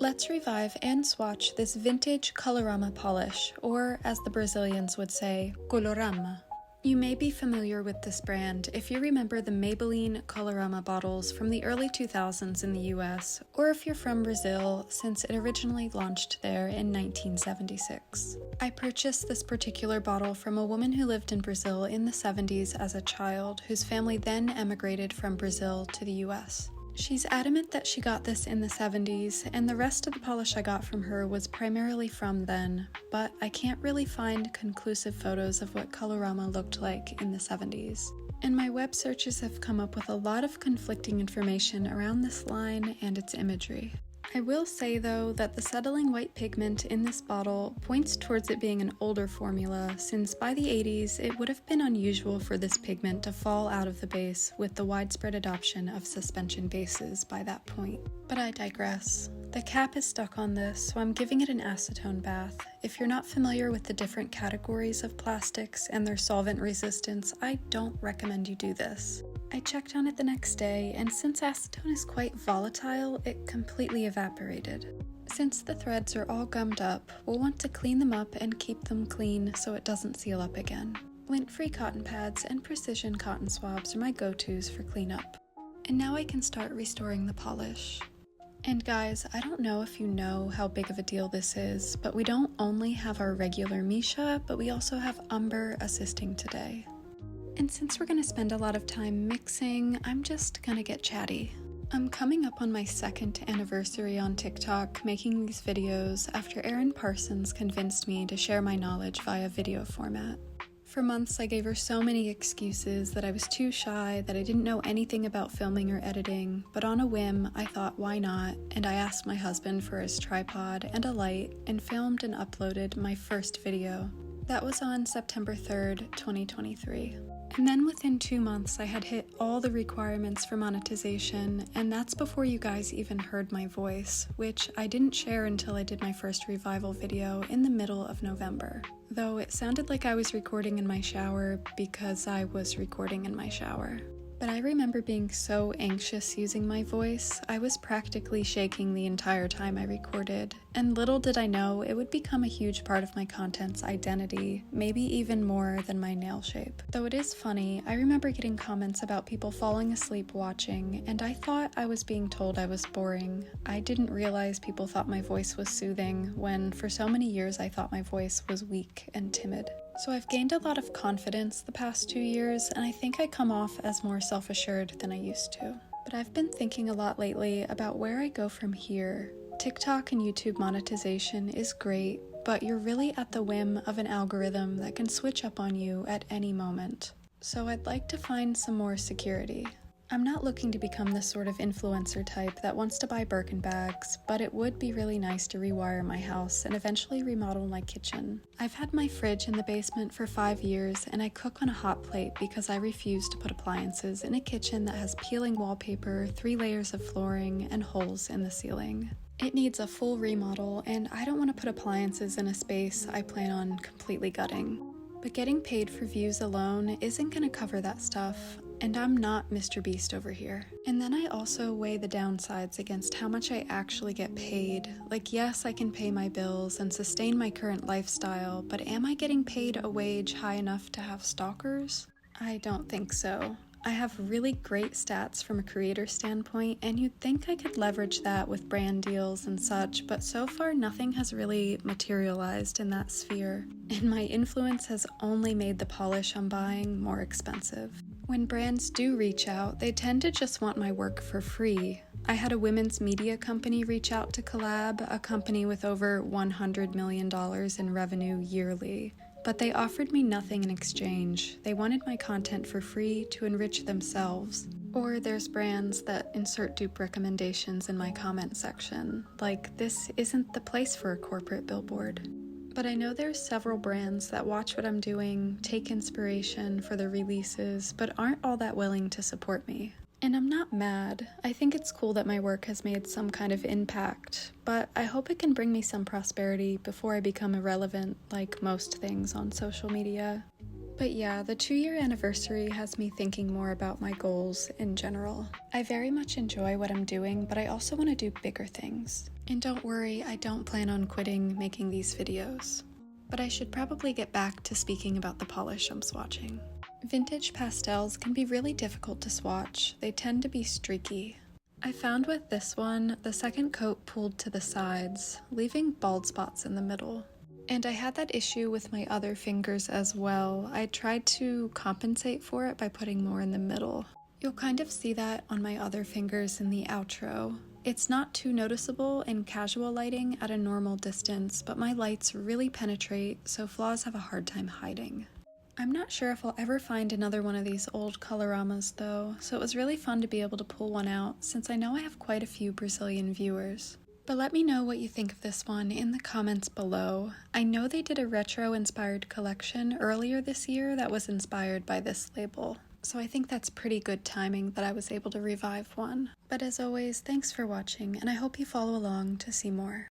Let's revive and swatch this vintage Colorama polish, or as the Brazilians would say, Colorama. You may be familiar with this brand if you remember the Maybelline Colorama bottles from the early 2000s in the US, or if you're from Brazil, since it originally launched there in 1976. I purchased this particular bottle from a woman who lived in Brazil in the 70s as a child, whose family then emigrated from Brazil to the US. She's adamant that she got this in the 70s, and the rest of the polish I got from her was primarily from then, but I can't really find conclusive photos of what Colorama looked like in the 70s. And my web searches have come up with a lot of conflicting information around this line and its imagery. I will say though that the settling white pigment in this bottle points towards it being an older formula, since by the 80s it would have been unusual for this pigment to fall out of the base with the widespread adoption of suspension bases by that point. But I digress. The cap is stuck on this, so I'm giving it an acetone bath. If you're not familiar with the different categories of plastics and their solvent resistance, I don't recommend you do this. I checked on it the next day, and since acetone is quite volatile, it completely evaporated. Since the threads are all gummed up, we'll want to clean them up and keep them clean so it doesn't seal up again. Lint-free cotton pads and precision cotton swabs are my go-tos for cleanup. And now I can start restoring the polish. And guys, I don't know if you know how big of a deal this is, but we don't only have our regular Misha, but we also have Umber assisting today. And since we're going to spend a lot of time mixing, I'm just gonna get chatty. I'm coming up on my 2nd anniversary on TikTok making these videos after Erin Parsons convinced me to share my knowledge via video format. For months I gave her so many excuses that I was too shy, that I didn't know anything about filming or editing, but on a whim I thought why not, and I asked my husband for his tripod and a light and filmed and uploaded my first video. That was on September 3rd, 2023. And then within 2 months, I had hit all the requirements for monetization, and that's before you guys even heard my voice, which I didn't share until I did my first revival video in the middle of November. Though it sounded like I was recording in my shower because I was recording in my shower. But I remember being so anxious using my voice, I was practically shaking the entire time I recorded, and little did I know it would become a huge part of my content's identity, maybe even more than my nail shape. Though it is funny, I remember getting comments about people falling asleep watching, and I thought I was being told I was boring. I didn't realize people thought my voice was soothing, when for so many years I thought my voice was weak and timid. So I've gained a lot of confidence the past 2 years, and I think I come off as more self-assured than I used to. But I've been thinking a lot lately about where I go from here. TikTok and YouTube monetization is great, but you're really at the whim of an algorithm that can switch up on you at any moment. So I'd like to find some more security. I'm not looking to become the sort of influencer type that wants to buy Birkin bags, but it would be really nice to rewire my house and eventually remodel my kitchen. I've had my fridge in the basement for 5 years, and I cook on a hot plate because I refuse to put appliances in a kitchen that has peeling wallpaper, 3 layers of flooring, and holes in the ceiling. It needs a full remodel, and I don't want to put appliances in a space I plan on completely gutting. But getting paid for views alone isn't going to cover that stuff, and I'm not Mr. Beast over here. And then I also weigh the downsides against how much I actually get paid. Like, yes, I can pay my bills and sustain my current lifestyle, but am I getting paid a wage high enough to have stalkers? I don't think so. I have really great stats from a creator standpoint, and you'd think I could leverage that with brand deals and such, but so far nothing has really materialized in that sphere. And my influence has only made the polish I'm buying more expensive. When brands do reach out, they tend to just want my work for free. I had a women's media company reach out to collab, a company with over $100 million in revenue yearly. But they offered me nothing in exchange. They wanted my content for free to enrich themselves. Or there's brands that insert dupe recommendations in my comment section, like this isn't the place for a corporate billboard. But I know there's several brands that watch what I'm doing, take inspiration for their releases, but aren't all that willing to support me. And I'm not mad. I think it's cool that my work has made some kind of impact, but I hope it can bring me some prosperity before I become irrelevant like most things on social media. But yeah, the 2-year anniversary has me thinking more about my goals in general. I very much enjoy what I'm doing, but I also want to do bigger things. And don't worry, I don't plan on quitting making these videos. But I should probably get back to speaking about the polish I'm swatching. Vintage pastels can be really difficult to swatch. They tend to be streaky. I found with this one, the second coat pulled to the sides, leaving bald spots in the middle. And I had that issue with my other fingers as well. I tried to compensate for it by putting more in the middle. You'll kind of see that on my other fingers in the outro. It's not too noticeable in casual lighting at a normal distance, but my lights really penetrate, so flaws have a hard time hiding. I'm not sure if I'll ever find another one of these old Coloramas though, so it was really fun to be able to pull one out since I know I have quite a few Brazilian viewers. But let me know what you think of this one in the comments below. I know they did a retro-inspired collection earlier this year that was inspired by this label, so I think that's pretty good timing that I was able to revive one. But as always, thanks for watching, and I hope you follow along to see more.